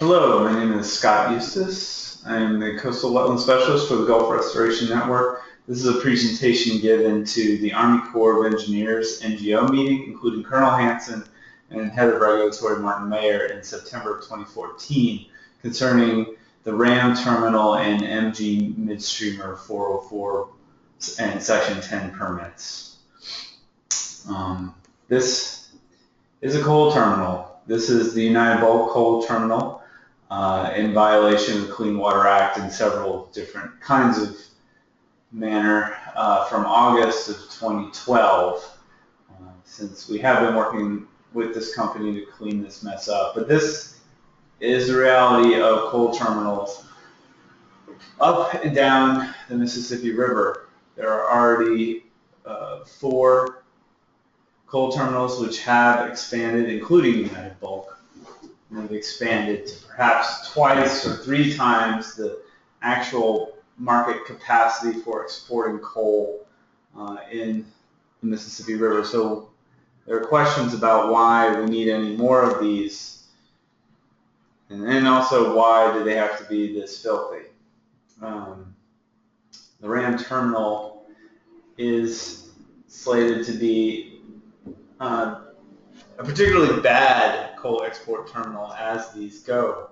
Hello, my name is Scott Eustace. I'm the Coastal Wetland Specialist for the Gulf Restoration Network. This is a presentation given to the Army Corps of Engineers NGO meeting, including Colonel Hanson and Head of Regulatory Martin Mayer in September of 2014, concerning the RAM terminal and MG Midstreamer 404 and Section 10 permits. This is a coal terminal. This is the United Bulk Coal Terminal. In violation of the Clean Water Act in several different kinds of manner from August of 2012, since we have been working with this company to clean this mess up. But this is the reality of coal terminals up and down the Mississippi River. There are already 4 coal terminals which have expanded, including United Bulk. And they've expanded to perhaps twice or 3 times the actual market capacity for exporting coal in the Mississippi River. So there are questions about why we need any more of these, and then also why do they have to be this filthy. The RAM terminal is slated to be a particularly bad coal export terminal as these go.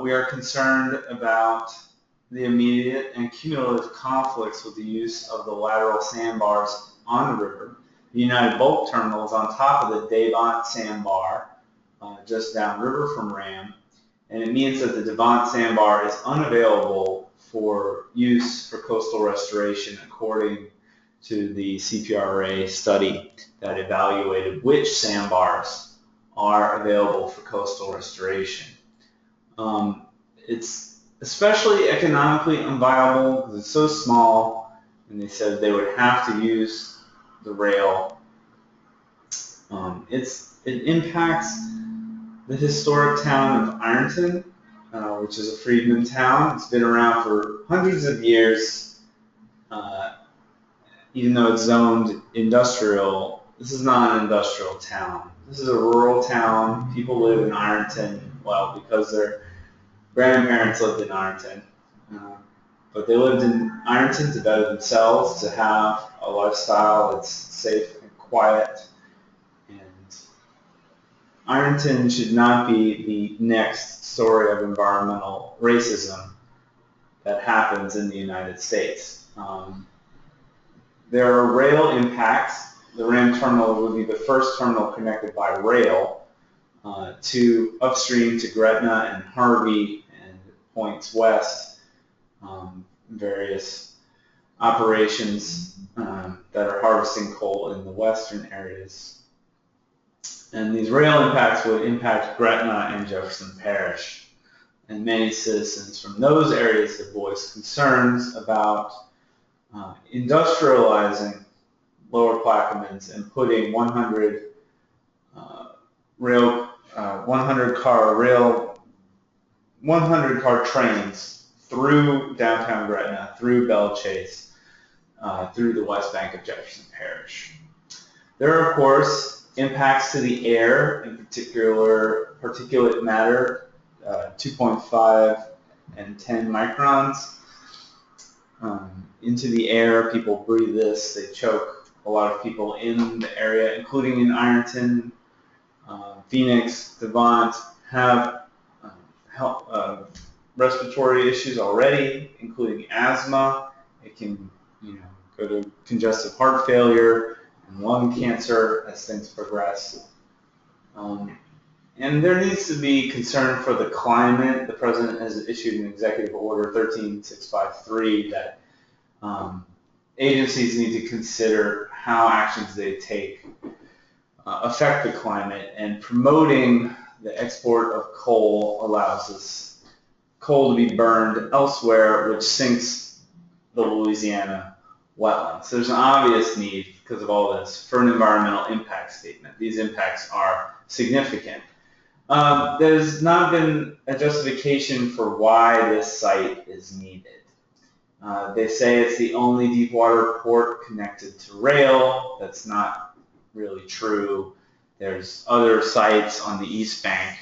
We are concerned about the immediate and cumulative conflicts with the use of the lateral sandbars on the river. The United Bulk Terminal is on top of the Devant sandbar just downriver from RAM, and it means that the Devant sandbar is unavailable for use for coastal restoration according to the CPRA study that evaluated which sandbars are available for coastal restoration. It's especially economically unviable because it's so small, and they said they would have to use the rail. It impacts the historic town of Ironton, which is a freedman town. It's been around for hundreds of years, even though it's zoned industrial. This is not an industrial town. This is a rural town. People live in Ironton, well, because their grandparents lived in Ironton. But they lived in Ironton to better themselves, to have a lifestyle that's safe and quiet. And Ironton should not be the next story of environmental racism that happens in the United States. There are rail impacts. The RAM terminal would be the first terminal connected by rail to upstream to Gretna and Harvey and points west, various operations that are harvesting coal in the western areas. And these rail impacts would impact Gretna and Jefferson Parish. And many citizens from those areas have voiced concerns about industrializing Lower Plaquemines and putting 100 car trains through downtown Gretna, through Belle Chase, through the west bank of Jefferson Parish. There are, of course, impacts to the air, in particular particulate matter, 2.5 and 10 microns into the air. People breathe this, they choke. A lot of people in the area, including in Ironton, Phoenix, Devant, have respiratory issues already, including asthma. It can, go to congestive heart failure and lung cancer as things progress. And there needs to be concern for the climate. The president has issued an executive order 13653 that agencies need to consider how actions they take affect the climate, and promoting the export of coal allows this coal to be burned elsewhere, which sinks the Louisiana wetlands. There's an obvious need, because of all this, for an environmental impact statement. These impacts are significant. There's not been a justification for why this site is needed. They say it's the only deepwater port connected to rail. That's not really true. There's other sites on the East Bank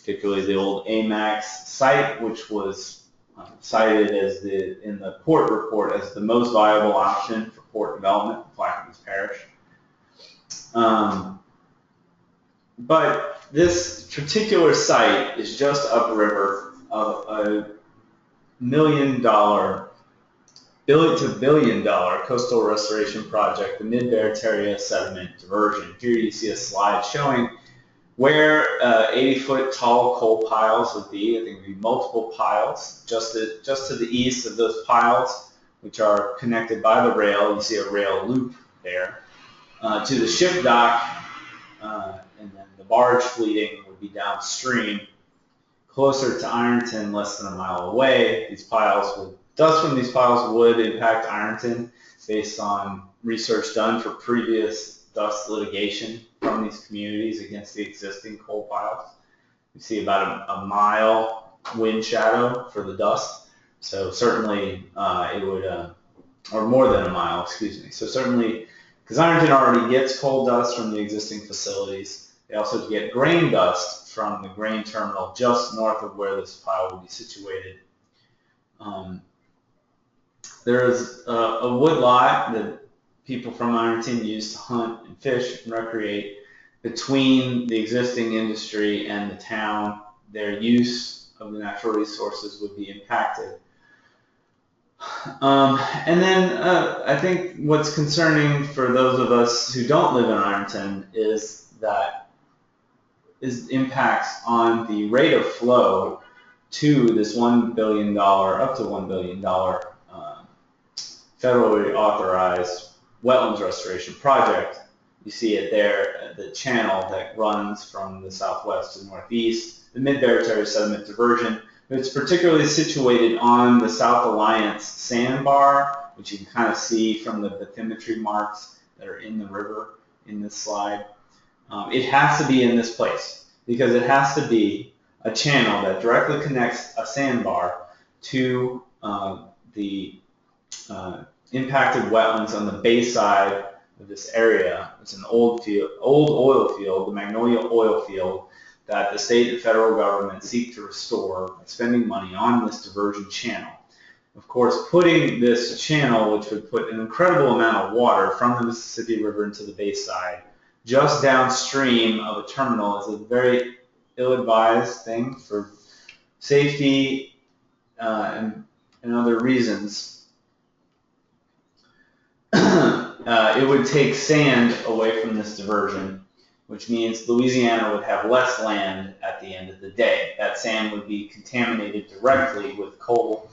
particularly the old AMAX site, which was cited as in the port report as the most viable option for port development in Plaquemines Parish. But this particular site is just upriver of a $1 to billion coastal restoration project, the Mid-Barataria Sediment Diversion. Here you see a slide showing where 80-foot tall coal piles would be. I think there would be multiple piles just to the east of those piles, which are connected by the rail. You see a rail loop there to the ship dock, and then the barge fleeting would be downstream, closer to Ironton, less than a mile away. Dust from these piles would impact Ironton based on research done for previous dust litigation from these communities against the existing coal piles. You see about a mile wind shadow for the dust. So certainly it would, or more than a mile, excuse me. So certainly, because Ironton already gets coal dust from the existing facilities, they also get grain dust from the grain terminal just north of where this pile would be situated. There is a wood lot that people from Ironton use to hunt and fish and recreate between the existing industry and the town. Their use of the natural resources would be impacted. And then I think what's concerning for those of us who don't live in Ironton is impacts on the rate of flow to this $1 billion, up to $1 billion federally authorized wetlands restoration project. You see it there, the channel that runs from the southwest to the northeast, the Mid-Barataria Sediment Diversion. It's particularly situated on the South Alliance sandbar, which you can kind of see from the bathymetry marks that are in the river in this slide. It has to be in this place because it has to be a channel that directly connects a sandbar to the impacted wetlands on the bay side of this area. It's an old oil field, the Magnolia oil field, that the state and federal government seek to restore by spending money on this diversion channel. Of course, putting this channel, which would put an incredible amount of water from the Mississippi River into the bayside, just downstream of a terminal, is a very ill-advised thing for safety and other reasons. It would take sand away from this diversion, which means Louisiana would have less land at the end of the day. That sand would be contaminated directly with coal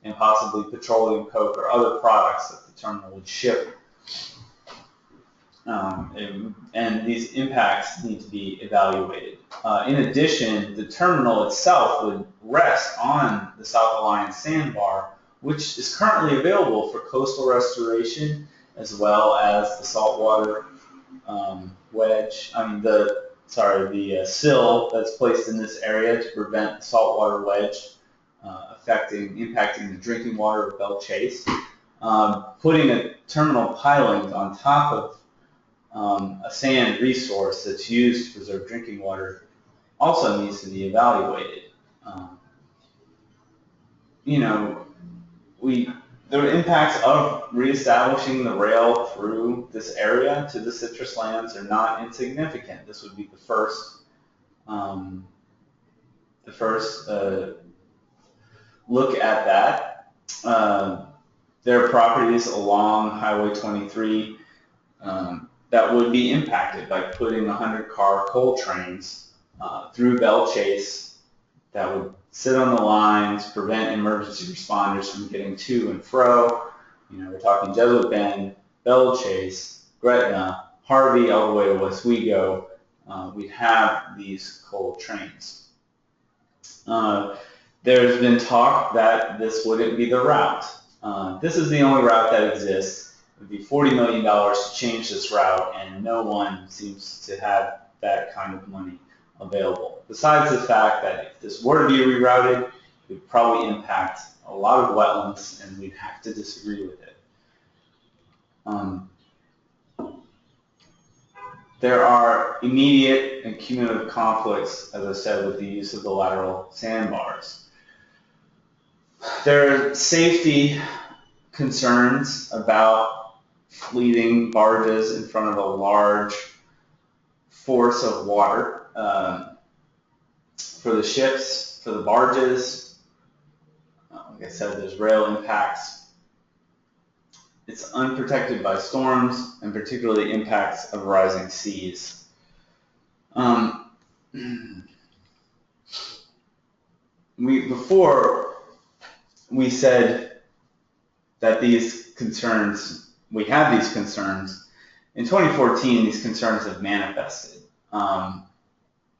and possibly petroleum coke or other products that the terminal would ship. And these impacts need to be evaluated. In addition, the terminal itself would rest on the South Alliance sandbar, which is currently available for coastal restoration as well as the saltwater wedge. The sill that's placed in this area to prevent the saltwater wedge impacting the drinking water of Belle Chase. Putting a terminal piling on top of a sand resource that's used to preserve drinking water also needs to be evaluated. The impacts of reestablishing the rail through this area to the citrus lands are not insignificant. This would be the first look at that. There are properties along Highway 23 that would be impacted by putting 100-car coal trains through Belle Chase that would sit on the lines, prevent emergency responders from getting to and fro. We're talking Jesuit Bend, Belle Chase, Gretna, Harvey, all the way to Westwego. We'd have these coal trains. There's been talk that this wouldn't be the route. This is the only route that exists. It would be $40 million to change this route, and no one seems to have that kind of money available. Besides the fact that if this were to be rerouted, it would probably impact a lot of wetlands, and we'd have to disagree with it. there are immediate and cumulative conflicts, as I said, with the use of the lateral sandbars. There are safety concerns about fleeting barges in front of a large force of water for the ships, for the barges. Like I said, there's rail impacts. It's unprotected by storms and particularly impacts of rising seas. Before we said that these concerns, we had these concerns. In 2014, these concerns have manifested.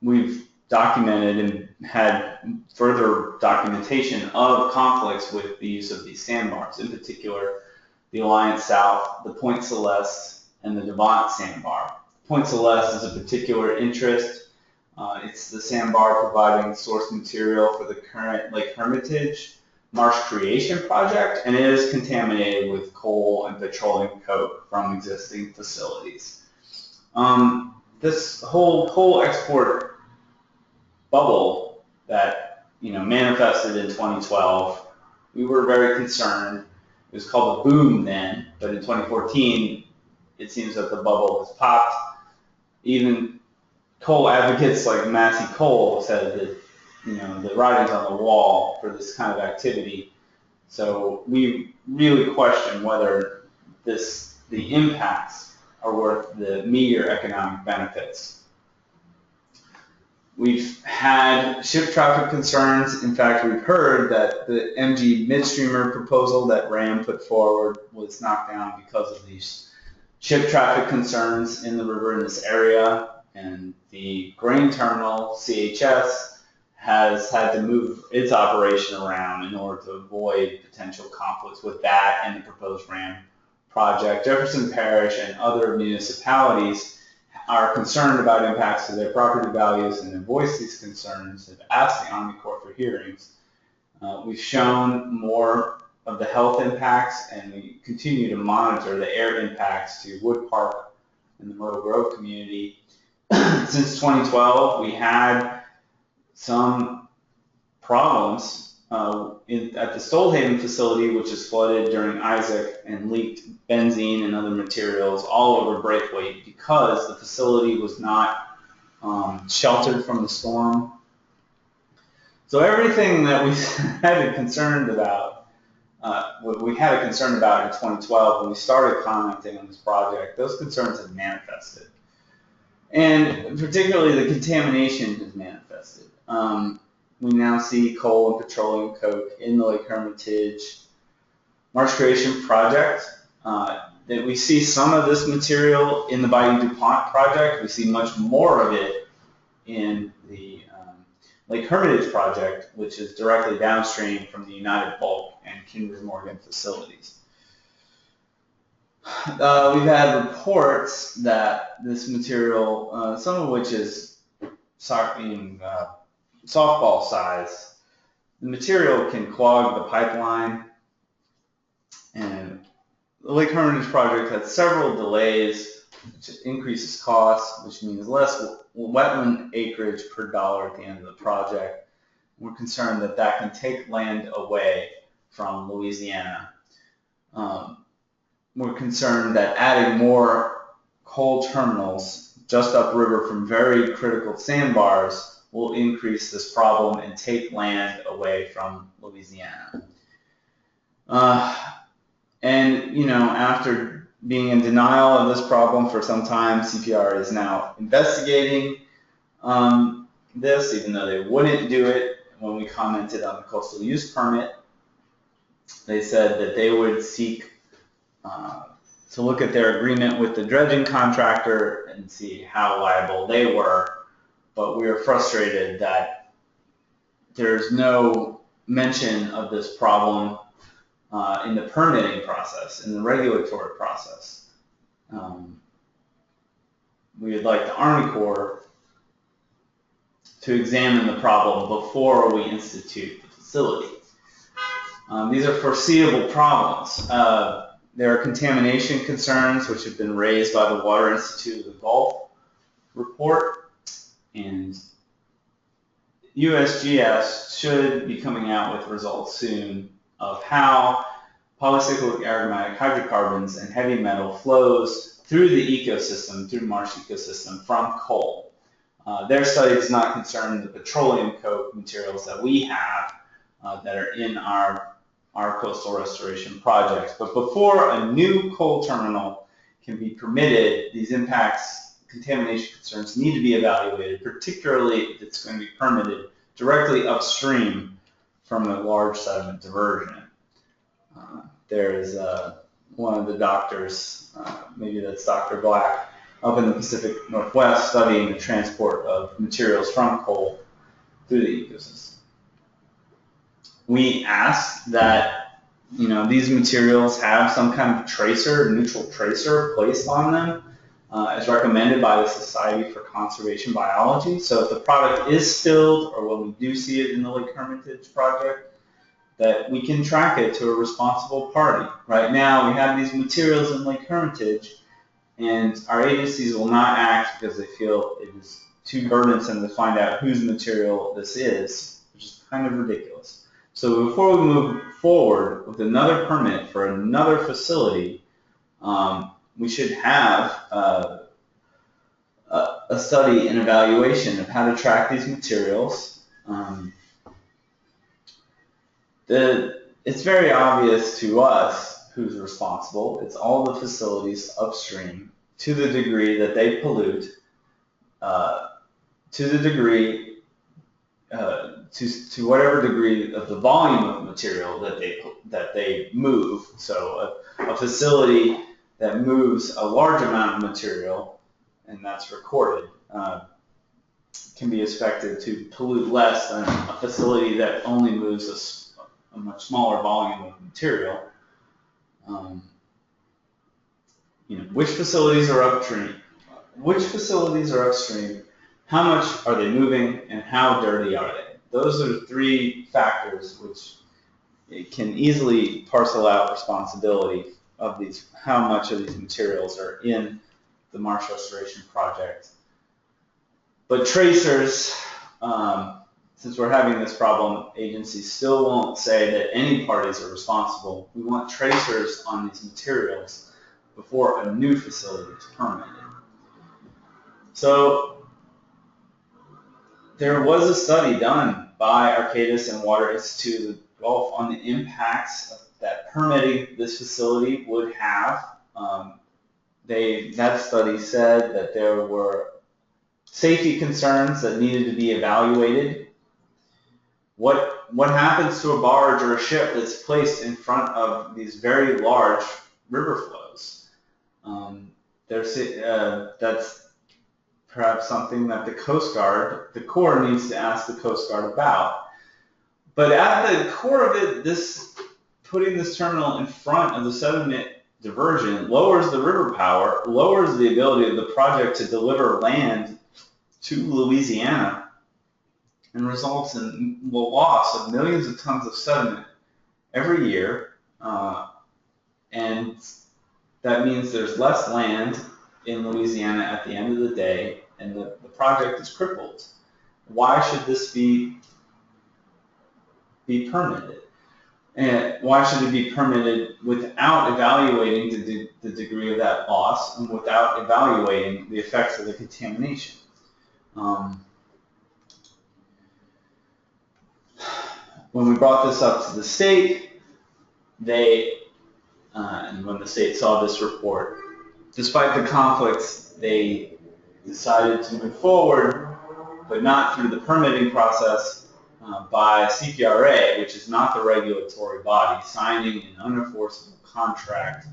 We've documented and had further documentation of conflicts with the use of these sandbars, in particular the Alliance South, the Point Celeste, and the Devant sandbar. Point Celeste is a particular interest. It's the sandbar providing source material for the current Lake Hermitage marsh creation project, and it is contaminated with coal and petroleum coke from existing facilities. This whole export bubble that manifested in 2012, we were very concerned. It was called a boom then, but in 2014, it seems that the bubble has popped. Even coal advocates like Massey Coal said that the writing's on the wall for this kind of activity. So we really question whether the impacts are worth the meager economic benefits. We've had ship traffic concerns. In fact, we've heard that the MG Midstreamer proposal that RAM put forward was knocked down because of these ship traffic concerns in the river in this area. And the grain terminal, CHS, has had to move its operation around in order to avoid potential conflicts with that and the proposed RAM project. Jefferson Parish and other municipalities are concerned about impacts to their property values and have voiced these concerns, have asked the Army Corps for hearings. We've shown more of the health impacts, and we continue to monitor the air impacts to Wood Park and the Myrtle Grove community. Since 2012, we had some problems at the Stolhaven facility, which is flooded during Isaac and leaked benzene and other materials all over Braithwaite because the facility was not sheltered from the storm. So everything that we had a concern about, we had a concern about in 2012 when we started commenting on this project, those concerns have manifested. And particularly the contamination has manifested. We now see coal and petroleum coke in the Lake Hermitage marsh creation project. That we see some of this material in the Bayou DuPont project. We see much more of it in the Lake Hermitage project, which is directly downstream from the United Bulk and Kinder Morgan facilities. We've had reports that this material, some of which is softball size, the material can clog the pipeline, and the Lake Hermitage project had several delays, which increases costs, which means less wetland acreage per dollar at the end of the project. We're concerned that that can take land away from Louisiana. We're concerned that adding more coal terminals just upriver from very critical sandbars will increase this problem and take land away from Louisiana. After being in denial of this problem for some time, CPR is now investigating this, even though they wouldn't do it when we commented on the coastal use permit. They said that they would seek to look at their agreement with the dredging contractor and see how liable they were, but we are frustrated that there's no mention of this problem in the permitting process, in the regulatory process. We would like the Army Corps to examine the problem before we institute the facility. These are foreseeable problems. There are contamination concerns which have been raised by the Water Institute of the Gulf, report, and USGS should be coming out with results soon of how polycyclic aromatic hydrocarbons and heavy metal flows through the ecosystem, through marsh ecosystem from coal. Their study does not concern the petroleum coke materials that we have that are in our coastal restoration projects. But before a new coal terminal can be permitted, these impacts, contamination concerns need to be evaluated, particularly if it's going to be permitted directly upstream from a large sediment diversion. There's one of the doctors, maybe that's Dr. Black, up in the Pacific Northwest studying the transport of materials from coal through the ecosystem. We asked that these materials have some kind of tracer, neutral tracer placed on them as recommended by the Society for Conservation Biology. So if the product is spilled or when we do see it in the Lake Hermitage project, that we can track it to a responsible party. Right now, we have these materials in Lake Hermitage, and our agencies will not act because they feel it is too burdensome to find out whose material this is, which is kind of ridiculous. So before we move forward with another permit for another facility, we should have a study and evaluation of how to track these materials. It's very obvious to us who's responsible. It's all the facilities upstream to the degree that they pollute, to the degree, to whatever degree of the volume of material that they move. So a facility that moves a large amount of material, and that's recorded, can be expected to pollute less than a facility that only moves a much smaller volume of material. Which facilities are upstream? How much are they moving, and how dirty are they? Those are three factors which it can easily parcel out responsibility of these, how much of these materials are in the marsh restoration project. But tracers, since we're having this problem, agencies still won't say that any parties are responsible. We want tracers on these materials before a new facility is permitted. So there was a study done by Arcadis and Water Institute of the Gulf on the impacts that permitting this facility would have. That study said that there were safety concerns that needed to be evaluated. What happens to a barge or a ship that's placed in front of these very large river flows? That's perhaps something that the Coast Guard, the Corps, needs to ask the Coast Guard about. But at the core of it, putting this terminal in front of the sediment diversion lowers the river power, lowers the ability of the project to deliver land to Louisiana, and results in the loss of millions of tons of sediment every year. And that means there's less land in Louisiana at the end of the day, and the project is crippled. Why should this be permitted? And why should it be permitted without evaluating the degree of that loss and without evaluating the effects of the contamination? When we brought this up to the state, and when the state saw this report, despite the conflicts, they decided to move forward, but not through the permitting process by CPRA, which is not the regulatory body, signing an unenforceable contract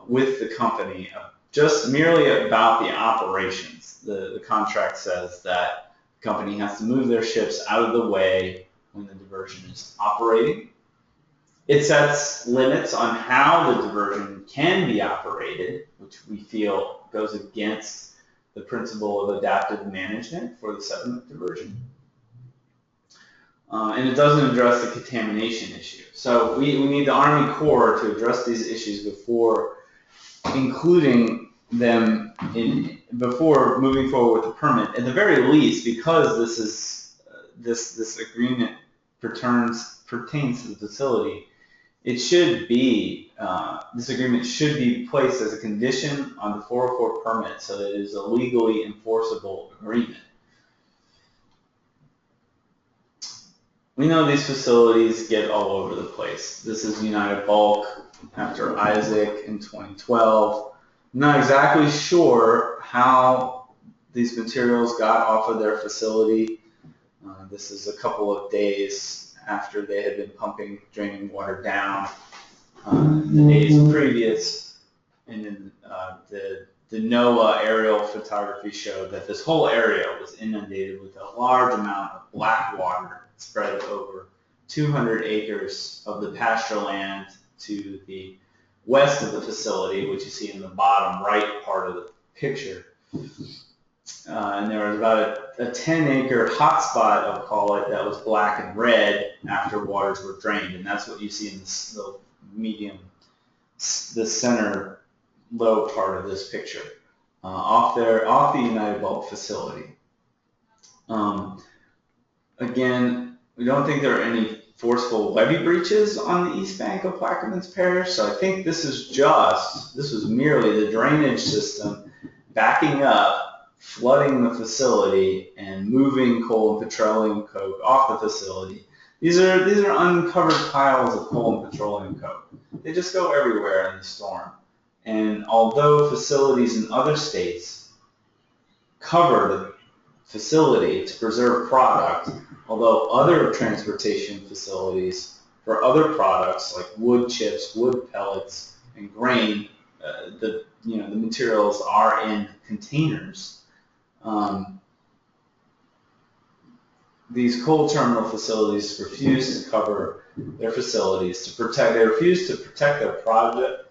with the company, just merely about the operations. The contract says that the company has to move their ships out of the way when the diversion is operating. It sets limits on how the diversion can be operated, which we feel goes against the principle of adaptive management for the sediment diversion. And it doesn't address the contamination issue. So we need the Army Corps to address these issues before including them in before moving forward with the permit, at the very least, because this agreement pertains to the facility, it should be this agreement should be placed as a condition on the 404 permit, so that it is a legally enforceable agreement. We know these facilities get all over the place. This is United Bulk after Isaac in 2012. I'm not exactly sure how these materials got off of their facility. This is a couple of days after they had been pumping draining water down the days previous. And then the NOAA aerial photography showed that this whole area was inundated with a large amount of black water spread over 200 acres of the pasture land to the west of the facility, which you see in the bottom right part of the picture. And there was about a 10-acre hotspot, I'll call it, that was black and red after waters were drained. And that's what you see in the medium, the center low part of this picture, off the United Bulk facility. Again, we don't think there are any forceful levee breaches on the east bank of Plaquemines Parish, so I think this was merely the drainage system backing up, flooding the facility, and moving coal and petroleum coke off the facility. These are uncovered piles of coal and petroleum coke. They just go everywhere in the storm. And although facilities in other states cover the facility to preserve product, although other transportation facilities for other products like wood chips, wood pellets, and grain, the materials are in containers. These coal terminal facilities refuse to cover their facilities they refuse to protect their product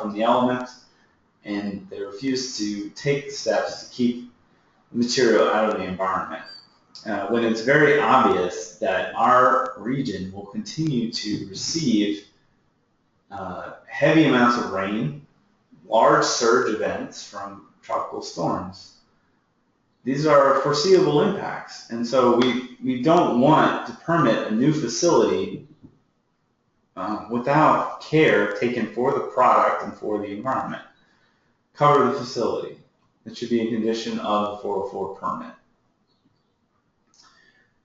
from the elements, and they refuse to take the steps to keep the material out of the environment. When it's very obvious that our region will continue to receive heavy amounts of rain, large surge events from tropical storms. These are foreseeable impacts, and so we don't want to permit a new facility without care taken for the product and for the environment. Cover the facility. It should be a condition of the 404 permit.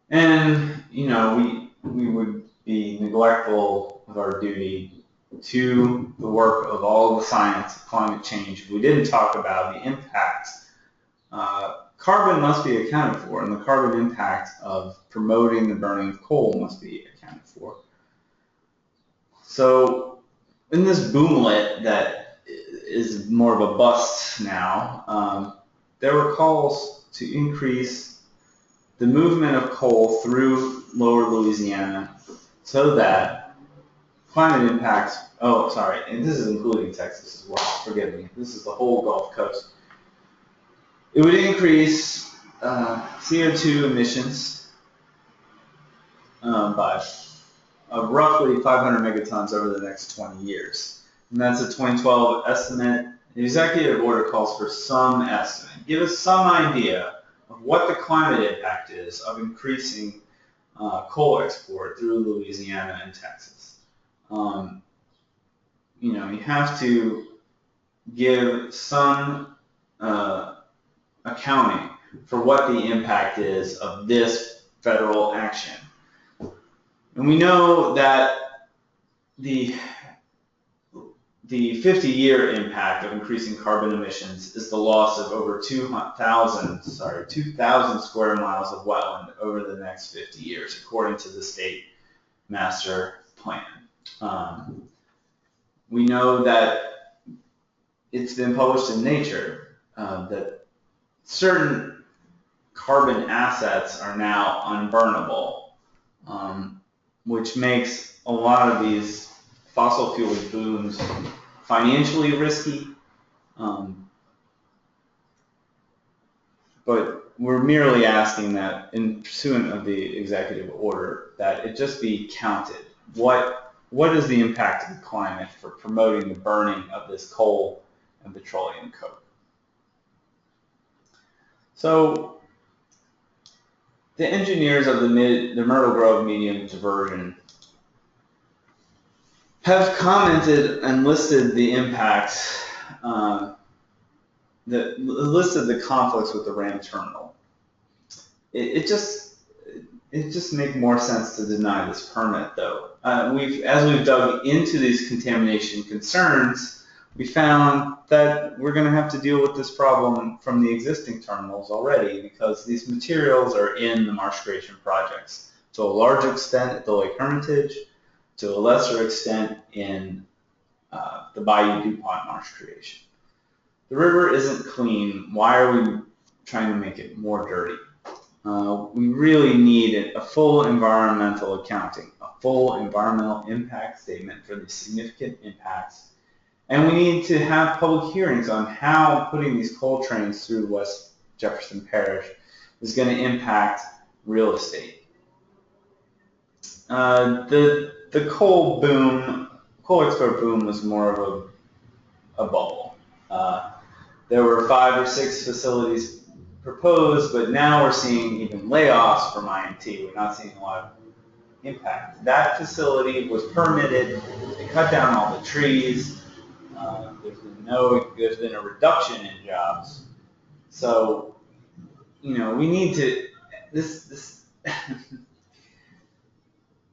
And, we would be neglectful of our duty to the work of all the science of climate change if we didn't talk about the impacts. Carbon must be accounted for, and the carbon impact of promoting the burning of coal must be accounted for. So in this boomlet that is more of a bust now, there were calls to increase the movement of coal through lower Louisiana so that climate impacts, and this is including Texas as well, forgive me, this is the whole Gulf Coast. It would increase CO2 emissions by roughly 500 megatons over the next 20 years. And that's a 2012 estimate. The executive order calls for some estimate. Give us some idea of what the climate impact is of increasing coal export through Louisiana and Texas. You have to give some accounting for what the impact is of this federal action. And we know that the 50-year impact of increasing carbon emissions is the loss of over 2,000 square miles of wetland over the next 50 years, according to the state master plan. We know that it's been published in Nature that certain carbon assets are now unburnable, which makes a lot of these fossil fuel booms financially risky. But we're merely asking that, in pursuant of the executive order, that it just be counted. What is the impact of the climate for promoting the burning of this coal and petroleum coke? So the engineers of the Myrtle Grove medium diversion have commented and listed the impacts, listed the conflicts with the Ram terminal. It just makes more sense to deny this permit, though. As we've dug into these contamination concerns, we found that we're going to have to deal with this problem from the existing terminals already, because these materials are in the marsh creation projects to a large extent at the Lake Hermitage, to a lesser extent in the Bayou DuPont marsh creation. The river isn't clean. Why are we trying to make it more dirty? We really need a full environmental accounting, a full environmental impact statement for the significant impacts. And we need to have public hearings on how putting these coal trains through West Jefferson Parish is going to impact real estate. The coal export boom was more of a bubble. There were 5 or 6 facilities proposed, but now we're seeing even layoffs from IMT. We're not seeing a lot of impact. That facility was permitted. They cut down all the trees. There's been a reduction in jobs. So, we need to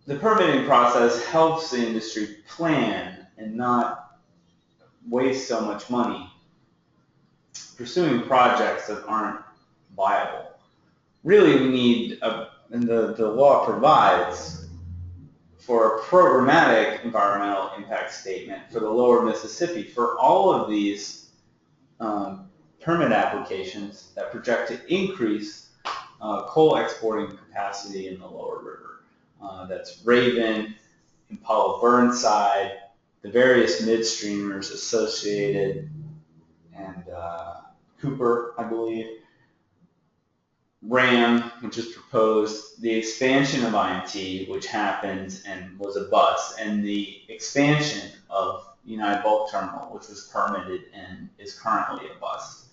the permitting process helps the industry plan and not waste so much money pursuing projects that aren't viable. Really, we need, and the law provides for a programmatic environmental impact statement for the lower Mississippi for all of these permit applications that project to increase coal exporting capacity in the lower river. That's Raven, Impala Burnside, the various midstreamers associated, and Cooper, I believe, RAM, which is proposed, the expansion of IMT, which happened and was a bust, and the expansion of United Bulk Terminal, which was permitted and is currently a bust.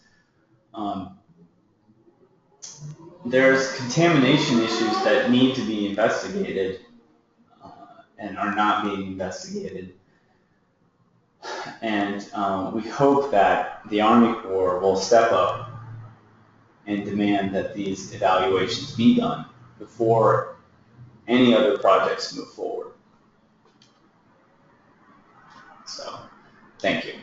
There's contamination issues that need to be investigated and are not being investigated. And we hope that the Army Corps will step up and demand that these evaluations be done before any other projects move forward. So, thank you.